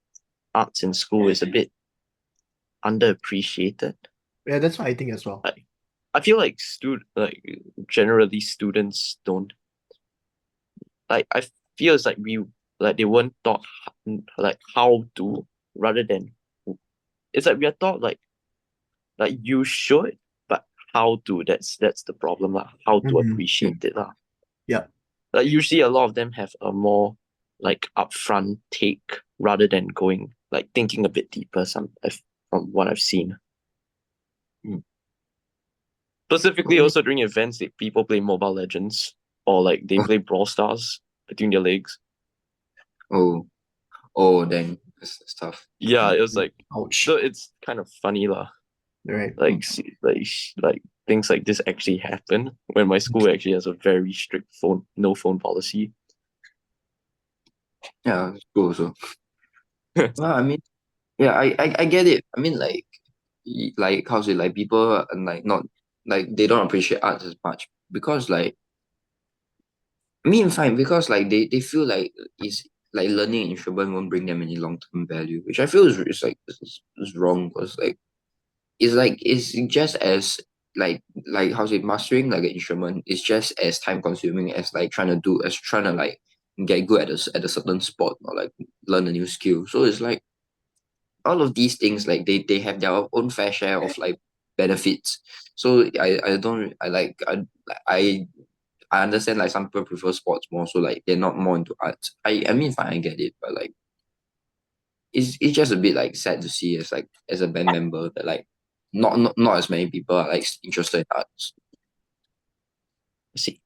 arts in school is a bit underappreciated. Yeah, that's what I think as well. I feel like generally students don't like. I feel it's like they weren't taught like how to, rather than it's like we are taught like you should, but how to, that's the problem lah. How to Mhm. appreciate it lah. Yeah. Like usually a lot of them have a more like upfront take rather than going like thinking a bit deeper. From what I've seen. Mm. Specifically, also during events, people play Mobile Legends or like they play Brawl Stars between their legs. Oh, dang, that's tough. Yeah, it was like Ouch. so. It's kind of funny lah. Right. Like like things like this actually happen when my school actually has a very strict no phone policy. Yeah, it's cool also. Well, I mean, yeah, I get it. I mean, like how to say, like people are like not like they don't appreciate art as much because like I mean, fine because like they feel like it's like learning an instrument won't bring them any long term value, which I feel is wrong because like it's just as like how to say, mastering like an instrument is just as time consuming as like trying to like get good at a certain sport or like learn a new skill. So it's like all of these things, like they have their own fair share of like benefits. So I don't I like I I understand like some people prefer sports more, so like they're not more into arts. I mean fine, I get it, but like it's just a bit like sad to see as like as a band member that like not as many people are like interested in arts. I see.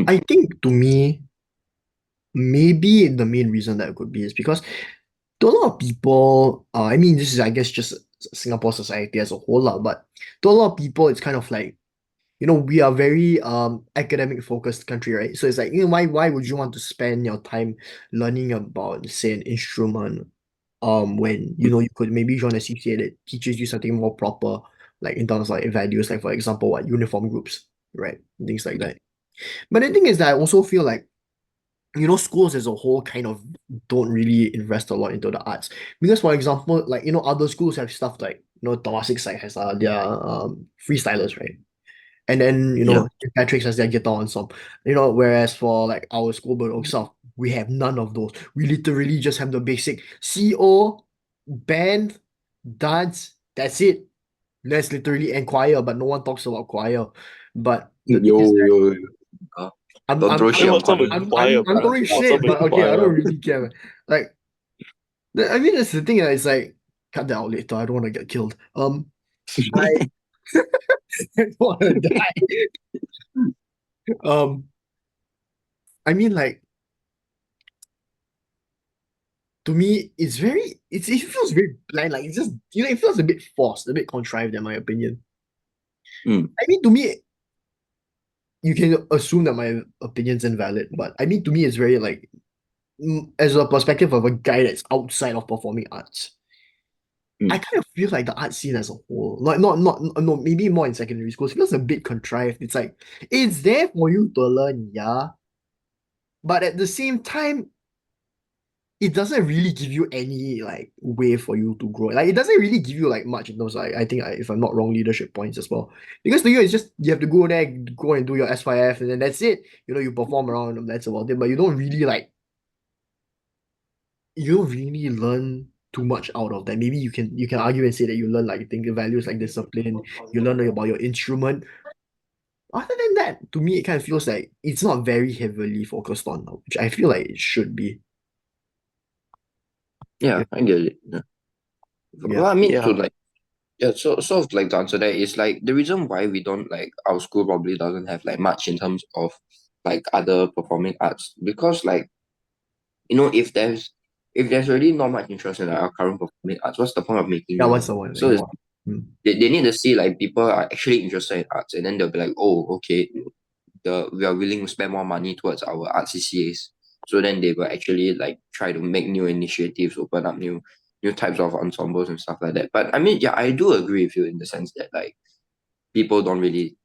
I think to me, maybe the main reason that it could be is because to a lot of people, I mean, this is, I guess, just Singapore society as a whole, lah, but to a lot of people, it's kind of like, we are very academic focused country, right? So it's like, why would you want to spend your time learning about, say, an instrument, when, you could maybe join a CCA that teaches you something more proper, like in terms of like values, like for example, what uniform groups, right? Things like that. But the thing is that I also feel like schools as a whole kind of don't really invest a lot into the arts. Because for example, like, other schools have stuff like, Temasek side has their freestylers, right? And then, Yeah. St. Patrick's has their guitar ensemble. Whereas for like our school, Bedok South, we have none of those. We literally just have the basic CO, band, dance, that's it. That's literally and choir, but no one talks about choir. But the thing Yo is that yo, uh, I'm don't I'm throw I'm shit on What's up with choir. I'm choir, throwing What's up shit, with but okay, I don't choir? really care, man. Like, I mean, that's the thing. It's like, cut that out later. I don't want to get killed. I don't want to die. Um, I mean, like, to me, it feels very bland. Like, it's just, it feels a bit forced, a bit contrived, in my opinion. Mm. I mean, to me, you can assume that my opinion's invalid, but I mean, to me, it's very like, as a perspective of a guy that's outside of performing arts. I Mm. kind of feel like the art scene as a whole, like not no, maybe more in secondary schools, feels a bit contrived. It's like it's there for you to learn, yeah, but at the same time, it doesn't really give you any like way for you to grow. Like it doesn't really give you like much in terms of, like, I think, if I'm not wrong, leadership points as well. Because to you, it's just you have to go there, go and do your SYF, and then that's it. You perform around, and that's about it. But you don't really learn too much out of that. Maybe you can argue and say that you learn like think values like discipline, you learn about your instrument. Other than that, to me it kind of feels like it's not very heavily focused on, which I feel like it should be. Yeah, Yeah. I get it. Yeah. Yeah. Well, I mean to Yeah. like yeah, so sort of like to answer that is like the reason why we don't like our school probably doesn't have like much in terms of like other performing arts because like if there's already not much interest in like, our current performing arts, what's the point of making Yeah, new what's one? the one? So Yeah. it's, Mm. they need to see like people are actually interested in arts and then they'll be like, oh, okay, we are willing to spend more money towards our art CCAs. So then they will actually like try to make new initiatives, open up new types of ensembles and stuff like that. But I mean, yeah, I do agree with you in the sense that like people don't really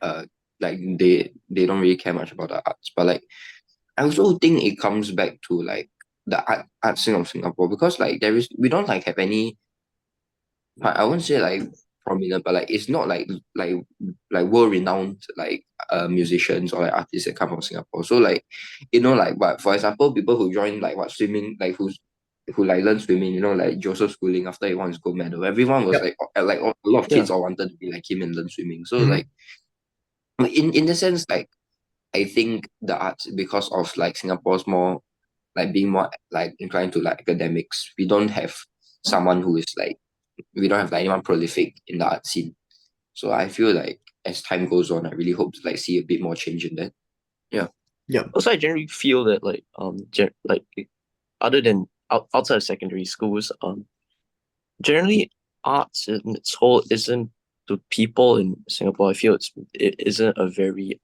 uh like they don't really care much about the arts. But like I also think it comes back to like the art scene of Singapore because like we don't like have any I won't say like prominent, but like it's not like world renowned like musicians or like artists that come from Singapore. So like like but for example, people who join like what swimming like who like learn swimming, like Joseph Schooling after he won his gold medal. Everyone was Yep. like a lot of Yeah. kids all wanted to be like him and learn swimming. So Mhm. like in the sense like I think the arts because of like Singapore's more like being more like inclined to like academics, we don't have someone who is like we don't have like anyone prolific in the art scene. So I feel like as time goes on, I really hope to like see a bit more change in that. Yeah. Yep. Also, I generally feel that like other than outside of secondary schools, generally arts in its whole isn't to people in Singapore. I feel it isn't a very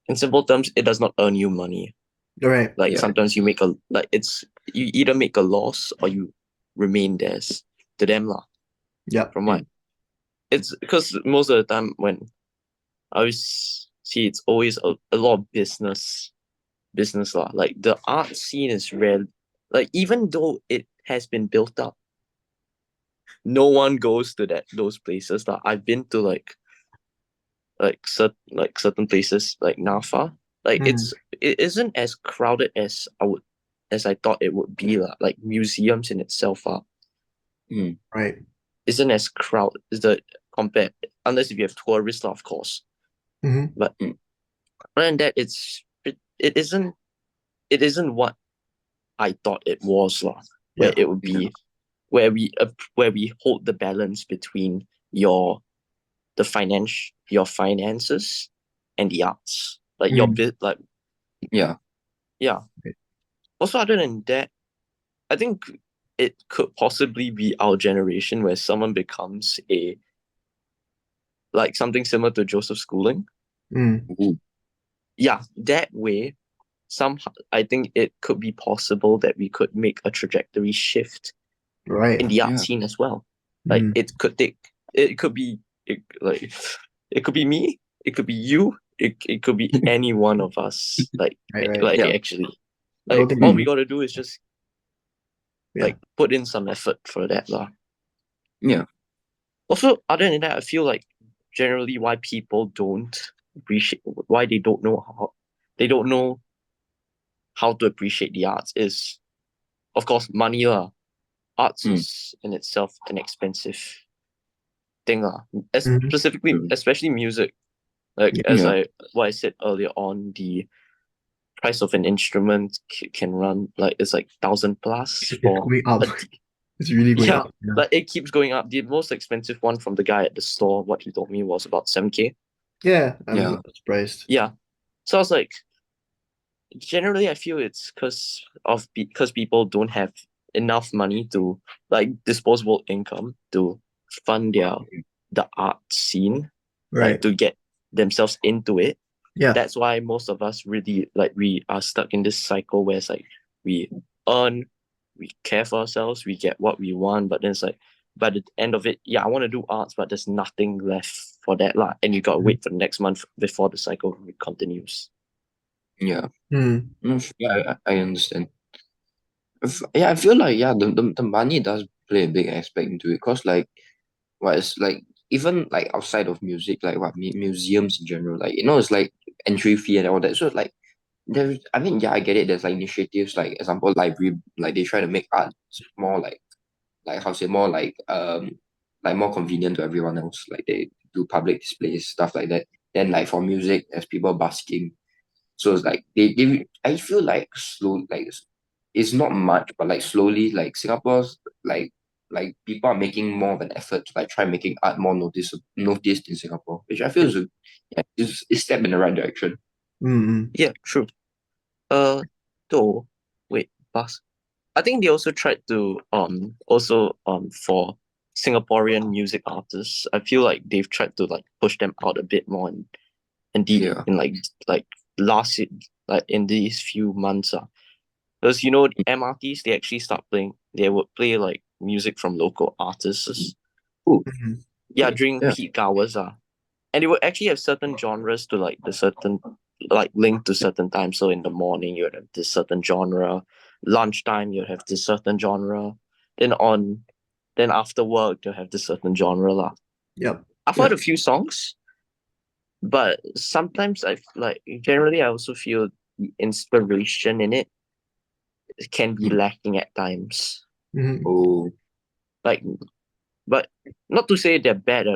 in simple terms, it does not earn you money. All right. Like Yeah. sometimes you make a like it's you either make a loss or you remain there to them lah. Yep. From what it's because most of the time when I always see it's always a lot of business lah. Like the art scene is rare. Like even though it has been built up, no one goes to those places. Like I've been to certain places like NAFA. Like Mm, it isn't as crowded as I thought it would be. Like museums in itself right. isn't as crowded is the compared unless if you have tourists of course. Mm-hmm. But Mm. other than that it isn't what I thought it was where Yeah. it would be where we hold the balance between your finances and the arts. Like your Mm, bit like Yeah. yeah. right. Also other than that, I think it could possibly be our generation where someone becomes a like something similar to Joseph Schooling. Mm, Ooh. Yeah, that way somehow I think it could be possible that we could make a trajectory shift right. in the art Yeah. scene as well. Like Mm, it could be like it could be me, it could be you, it could be any one of us. right, right. Like Yeah. actually, I don't like think all Mm. we gotta do is just yeah. like put in some effort for that lah. Yeah. Also, other than that, I feel like generally why people don't appreciate why they don't know how to appreciate the arts is of course money lah. Arts Mm. is in itself an expensive thing lah. Mm-hmm. Specifically, Mm. especially music. Like Yeah. as Yeah. what I said earlier on, the price of an instrument can run like it's like 1,000 plus It's for going up. a It's really going yeah, up. Yeah. but it keeps going up. The most expensive one from the guy at the store, what he told me was about 7K. Yeah, I'm Yeah. not surprised. Yeah. So I was like, generally I feel it's because people don't have enough money to like disposable income to fund the art scene, like Right. to get themselves into it. Yeah. That's why most of us really like we are stuck in this cycle where it's like we earn, we care for ourselves, we get what we want, but then it's like by the end of it, yeah, I want to do arts, but there's nothing left for that lah, and you gotta Mm. wait for the next month before the cycle continues. Yeah. Mm. Yeah. I understand. Yeah. I feel like the money does play a big aspect into it. Cause like what it's like even like outside of music, like what museums in general, like it's like entry fee and all that. So like I mean, yeah, I get it. There's like initiatives, like example, library, like they try to make art more like how to say more like more convenient to everyone else. Like they do public displays, stuff like that. Then like for music, there's people busking. So it's like they I feel like slow like it's not much, but like slowly, like Singapore's like people are making more of an effort to like try making art more noticed in Singapore, which I feel is a step in the right direction. Mm. Yeah, true. Uh, though, wait, bus. I think they also tried to also for Singaporean music artists. I feel like they've tried to like push them out a bit more and Yeah. in like last like in these few months because the MRTs they actually start playing. They would play like music from local artists. Cool. Mm. Yeah, during Yeah. peak hours and it would actually have certain genres to like the certain like linked to certain times. So in the morning you would have this certain genre, lunchtime you would have this certain genre, then after work you have this certain genre lah. Yep. I've heard a few songs, but sometimes I like generally I also feel the inspiration in it can be Mm. lacking at times. Mm. Oh. Like, but not to say they're bad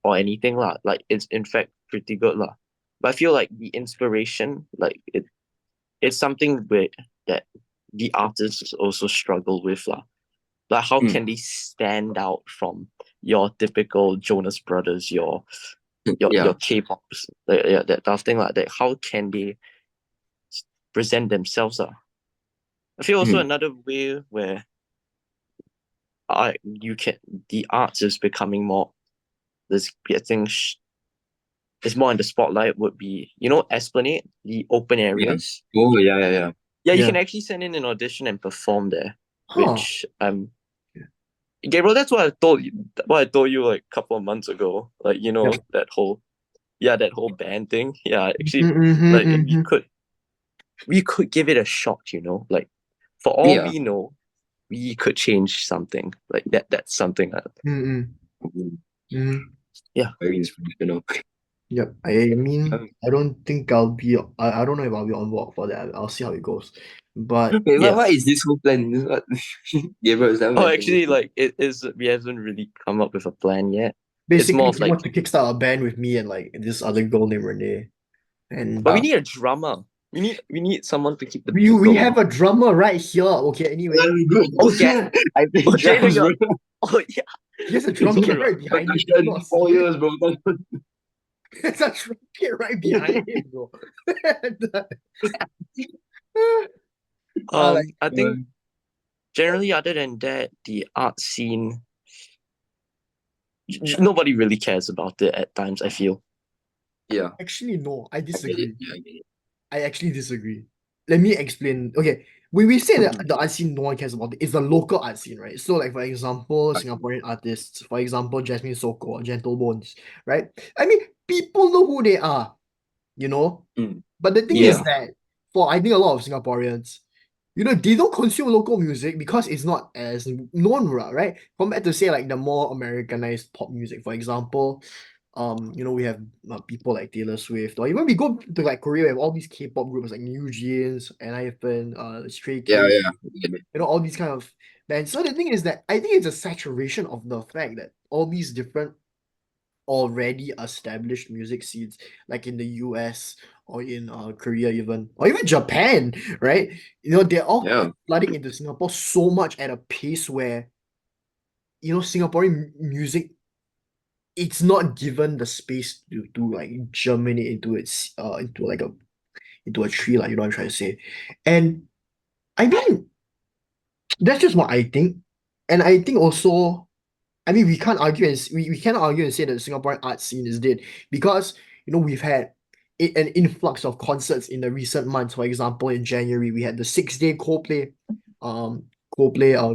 or anything lah. Like it's in fact pretty good lah. But I feel like the inspiration, like it's something that the artists also struggle with lah. Like how Mm. can they stand out from your typical Jonas Brothers, your Yeah. K-pops, yeah, that type of thing like that? How can they present themselves? I feel also Mm. another way where you can the arts is becoming more this getting is more in the spotlight would be Esplanade, the open Yeah. areas. Oh, yeah. Yeah, you Yeah. can actually send in an audition and perform there, Huh. which Yeah. Gabriel, that's what I told you like a couple of months ago. Like Yep. that whole band thing. Yeah, actually, Mm-hmm, like mm-hmm. we could give it a shot. Like for all Yeah. we know, we could change something like that. That's something that Mm-mm. Mm. Very inspirational. Yep. I mean, Um, I don't think I'll be. I don't know if I'll be on board for that. I'll see how it goes. But Wait, yeah. what is this whole plan? What? Gabriel, is that Oh, mentioned actually, this? like it is. We haven't really come up with a plan yet. It's more basically, of he like, wants to kickstart a band with me and like this other girl named Renee. And but we Ah, need a drummer. We need someone to keep the we beat we going. have a drummer right here. Okay. Anyway, good. Okay. I play Okay, hang drums, bro. on. Oh yeah. he has a drum It's kit been right behind him. Can you percussion not see 4 it? years, bro. There's a drum kit right behind him, bro. Like I think generally, other than that, the art scene, nobody really cares about it at times. I feel. Yeah, actually no, I I get it. disagree. Yeah, I get it. I actually disagree. Let me explain. Okay, we say that the art scene no one cares about it. It's the local art scene, right? So like for example, Singaporean artists, for example, Jasmine Soko or Gentle Bones, right? I mean, people know who they are, you know? Mm. But the thing is Yeah, that for I think a lot of Singaporeans, they don't consume local music because it's not as known, right? Compared to say like the more Americanized pop music, for example, we have people like Taylor Swift, or even we go to like Korea, we have all these K-pop groups like New Jeans and IFN, Stray yeah, Kids, yeah. I get it. all these kind of bands. So the thing is that I think it's a saturation of the fact that all these different already established music scenes, like in the US or in Korea even, or even Japan, right? They're all Yeah, flooding into Singapore so much at a pace where, Singaporean music, it's not given the space to like germinate into a tree, like what I'm trying to say. And I mean, that's just what I think. And I think also, I mean, we cannot argue and say that the Singaporean art scene is dead because we've had an influx of concerts in the recent months. For example, in January we had the 6 day um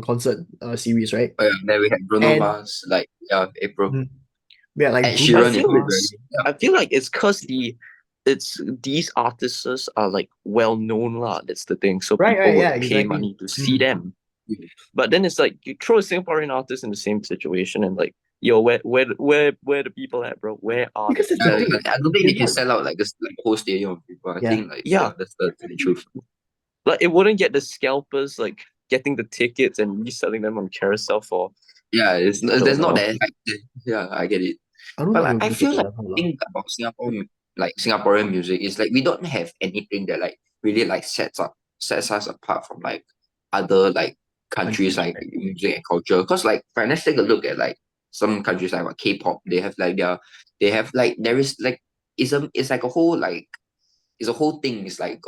concert series, right? oh, yeah. Then we had Bruno And Mars, like April. mhm, we had like Ed Bruno I Sheeran in feel February. Mars. Yeah, I feel like it's cause it's these artists are like well known lah. That's the thing. So Right, people yeah, would pay exactly. money to see Mhm. them. But then it's like you throw a Singaporean artist in the same situation and like, yo, where the people at, bro? Where are the Because that's the yeah. people? thing. I don't think It's they can not, sell out like this like whole stadium of people. I yeah. think like Yeah, that's the truth. like it wouldn't get the scalpers like getting the tickets and reselling them on carousel for Yeah, those there's not amount. that like, yeah, I get it. I don't But think like, it'll I go to feel that like level the lah. thing about Singapore, like Singaporean music, is like we don't have anything that like really like sets us apart from like other like countries Countries, like right? music and culture. Because like, fine, let's take a look at like some countries like what K-pop. They have like there is like it's like a whole like it's a whole thing. It's like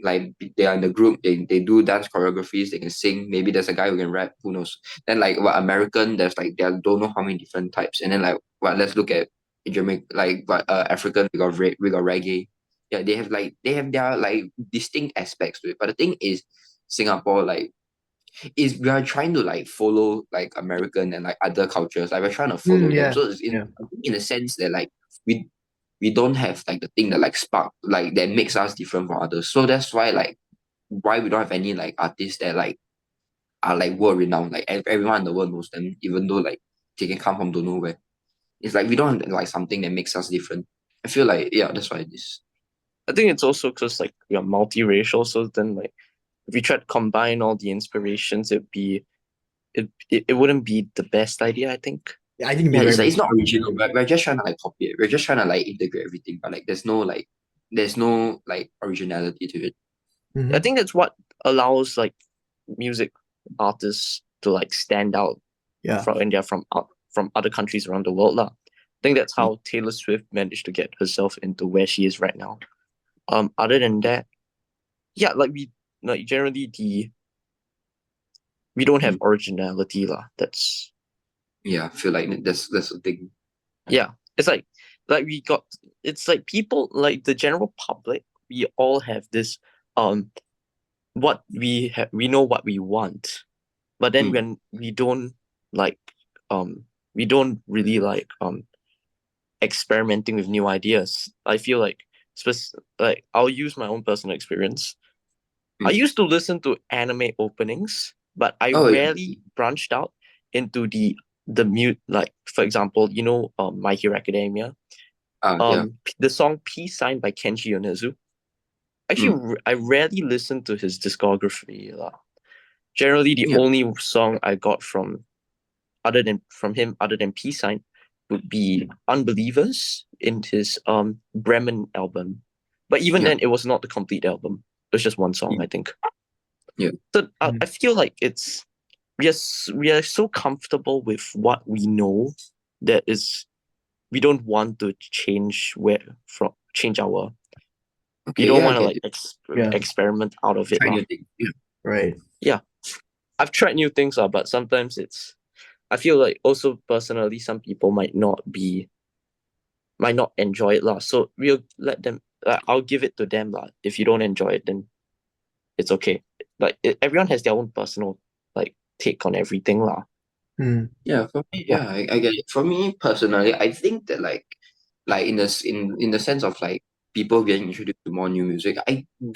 like they are in the group. They do dance choreographies. They can sing. Maybe there's a guy who can rap. Who knows? Then like what American, there's like there don't know how many different types. And then like what let's look at Jamaica, like what African we got reggae. Yeah, they have their like distinct aspects to it. But the thing is, Singapore like is we are trying to like follow like American and like other cultures. Like we're trying to follow them. Yeah, So it's yeah. in a sense that like we we don't have like the thing that like spark like that makes us different from others. So that's why like why we don't have any like artists that like are like world renowned. Like everyone in the world knows them, even though like they can come from don't know where. It's like we don't have like something that makes us different. I feel like yeah, that's why it is. I think it's also because like we are multiracial, so then like if we try to combine all the inspirations, it wouldn't be the best idea, I think. Yeah, I think it'd be Yeah, very, it's like very it's not strange. original, but we're just trying to like copy it. We're just trying to like integrate everything, but like there's no like originality to it. I Mm-hmm. think that's what allows like music artists to like stand out Yeah. from India from other countries around the world lah. I think that's Mm. how Taylor Swift managed to get herself into where she is right now. Other than that, yeah, like we like generally we don't have Mm. originality lah. That's Yeah, I feel like that's the thing. yeah. It's like we got it's like people like the general public. We all have this um what we know what we want, but then Mm. when like we don't really like experimenting with new ideas. I feel like I'll use my own personal experience. I Mm. used to listen to anime openings but I Oh, yeah. rarely branched out into the mute, like for example, My Hero Academia, Yeah. the song Peace Sign by Kenji Yonezu. Actually, Mm. I rarely listen to his discography lah. Generally, the Yeah. only song I got from him other than Peace Sign would be Unbelievers in his Bremen album. But even Yeah. then, it was not the complete album. It was just one song, I think. Yeah. So Mm. I feel like we are so comfortable with what we know that is we don't want to change our we Okay. don't Yeah, I want to get like it. Yeah, experiment out of it Try lah. new things. Yeah. right. Yeah, I've tried new things but sometimes I feel like also personally some people might not enjoy it lah. So we'll let them. I'll give it to them lah. If you don't enjoy it, then it's okay. Like everyone has their own personal like take on everything lah. Mm. Yeah, for me, yeah, I get it. For me personally, I think that like in the sense of like people getting introduced to more new music,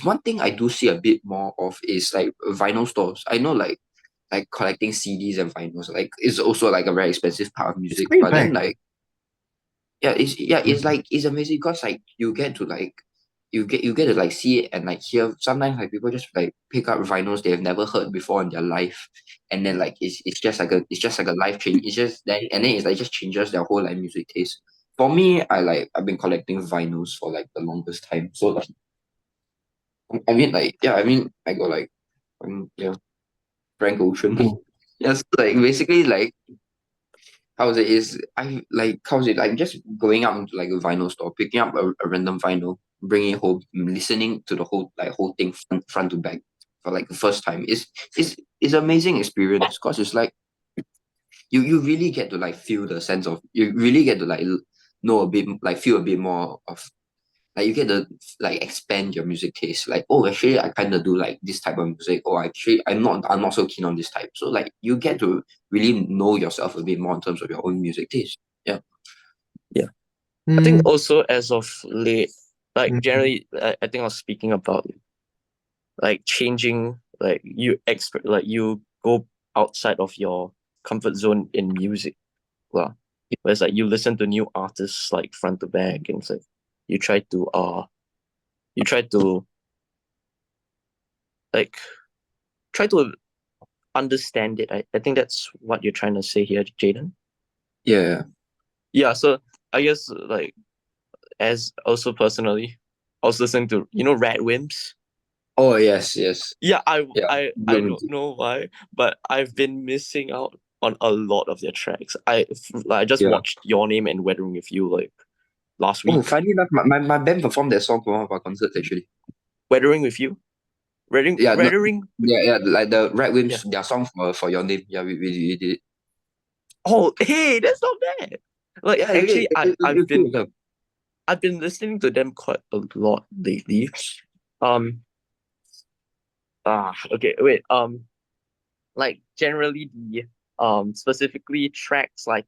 one thing I do see a bit more of is like vinyl stores. I know like collecting CDs and vinyls like is also like a very expensive part of It's music, coming but then back. like it's like it's amazing because like you get to like you get to like see it and like hear sometimes like people just like pick up vinyls they have never heard before in their life, and then like it's just like a life change. It's just then and then it's like just changes their whole like music taste. For me, I've been collecting vinyls for like the longest time. So like I mean like yeah, I mean I got like yeah, Frank Ocean. Cool. Yes, like basically like how was it is I like how was it like just going out into like a vinyl store, picking up a random vinyl, bringing it home, listening to the whole thing front to back for like the first time is amazing experience because it's like you really get to like feel the sense of you really get to like know a bit like feel a bit more of like you get to like expand your music taste. Like, oh, actually, I kind of do like this type of music. Or actually, I'm not so keen on this type. So like, you get to really know yourself a bit more in terms of your own music taste. Yeah. Yeah, I think Mm. also as of late, like Mm. generally, I think I was speaking about like changing, like you go outside of your comfort zone in music, well, where it's like you listen to new artists like front to back, and it's like you try to uh you like try to understand it. I think that's what you're trying to say here, Jaden. Yeah. Yeah, so I guess like as also personally, I was listening to Rat Wimps. Oh yes, yes. Yeah, Yeah. I don't know why, but I've been missing out on a lot of their tracks. I just Yeah. watched Your Name and Weathering with You like last Oh, week. funny enough, my band performed that song for one of our concerts actually. Weathering with You, Yeah, no, Weathering. yeah, like the Red Yeah. Wimps, their song for your name. Yeah, we did it. Oh, hey, that's not bad. Like Yeah, actually, it's cool. Yeah. I've been listening to them quite a lot lately. Um. Okay. Wait. Like generally the specifically tracks like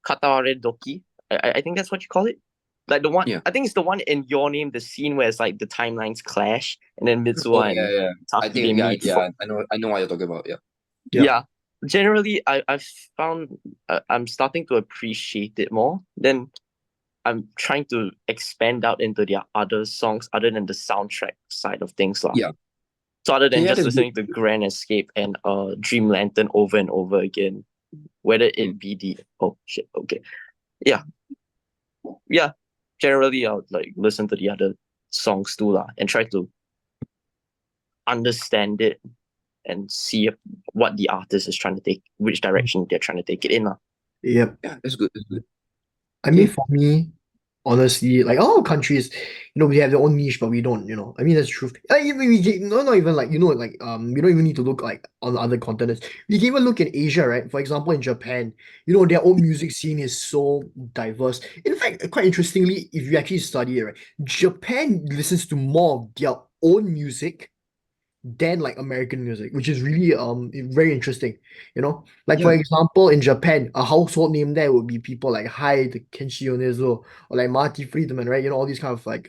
Katare Doki. I think that's what you call it. Like the one, Yeah. I think it's the one in Your Name, the scene where it's like the timelines clash and then Oh Mitsuha yeah, and yeah. I Taki they think yeah, meet. yeah. I know what you're talking about. Yeah. Yeah. Yeah. Generally, I've found I'm starting to appreciate it more. Then I'm trying to expand out into their other songs other than the soundtrack side of things lah. Yeah. So other Okay, than yeah, just that's good. listening to Grand Escape and Dream Lantern over and over again, whether Mm. it be the oh shit, okay. Yeah. Yeah. Generally I'll like listen to the other songs too lah and try to understand it and see what the artist is trying to take, which direction they're trying to take it in lah. Yep. Yeah, that's good. That's good. I mean, Okay. for me, honestly, like all countries, we have their own niche, but we don't. I mean, that's true. Even no, not even like like we don't even need to look like on other continents. We can even look in Asia, right? For example, in Japan, their own music scene is so diverse. In fact, quite interestingly, if you actually study it, right, Japan listens to more of their own music than like American music, which is really very interesting. Like for Yeah. example, in Japan, a household name there would be people like Hyde, Kenshi Yonezu, or like Marty Friedman, right? All these kind of like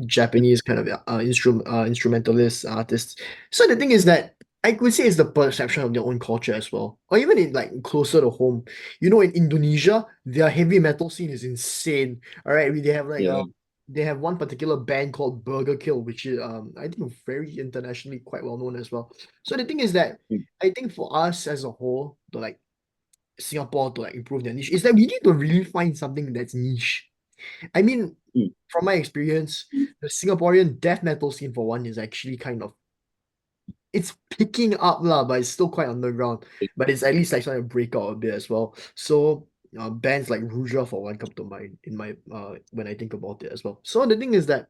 Japanese kind of instrumentalist artists. So the thing is that I would say it's the perception of their own culture as well. Or even in like closer to home. You know, in Indonesia, their heavy metal scene is insane. All right, they have like Yeah. they have one particular band called Burger Kill, which is I think very internationally quite well known as well. So the thing is that Mm. I think for us as a whole, to like Singapore to like improve their niche, is that we need to really find something that's niche. I mean, Mm. from my experience, the Singaporean death metal scene for one is actually kind of it's picking up lah, but it's still quite underground. But it's at least like trying to break out a bit as well. So bands like Rouja for one come to mind in my when I think about it as well. So the thing is that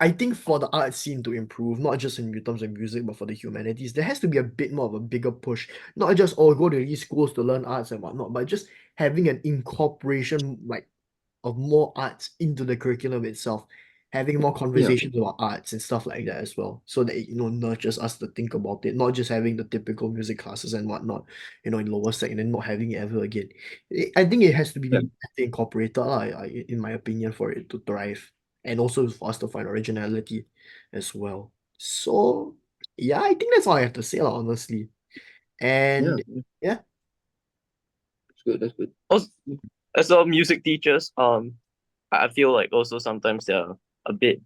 I think for the art scene to improve, not just in terms of music, but for the humanities, there has to be a bit more of a bigger push. Not just go to these schools to learn arts and whatnot, but just having an incorporation like of more arts into the curriculum itself, having more Yeah. conversations about arts and stuff like that as well, so that it, nurtures us to think about it, not just having the typical music classes and whatnot, in lower sec and then not having it ever again. I think it has to be Yeah. better incorporated, lah, in my opinion, for it to thrive, and also for us to find originality as well. So yeah, I think that's all I have to say, lah, honestly. Yeah. And yeah, That's good. That's good. Also, as well, music teachers, I feel like also sometimes they're a bit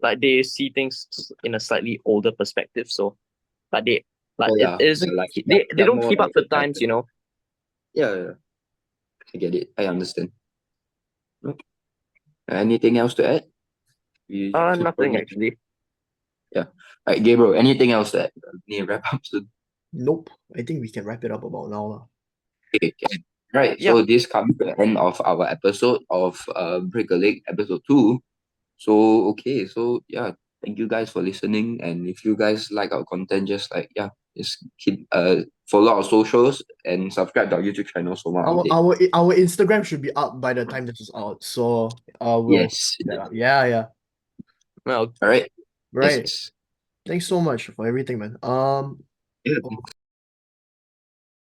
like they see things in a slightly older perspective. So, like they like Oh it yeah. isn't Like they they're don't more keep up like with the times, you know. yeah, yeah. I get it. I understand. Okay. Anything else to add? We should Nothing probably actually. yeah. All right, Gabriel. Anything else that need to wrap up soon? nope, I think we can wrap it up about now, lah. Okay, can. Right. Yeah, So this comes to the end of our episode of Break a Leg episode 2. So okay, so yeah, thank you guys for listening. And if you guys like our content, just like yeah, just keep follow our socials and subscribe to our YouTube channel for more Our updates. our our Instagram should be up by the time this is out. So we'll Yes. put that up. Yeah, yeah. well, All right. Right. Yes. Thanks so much for everything, man. Yeah.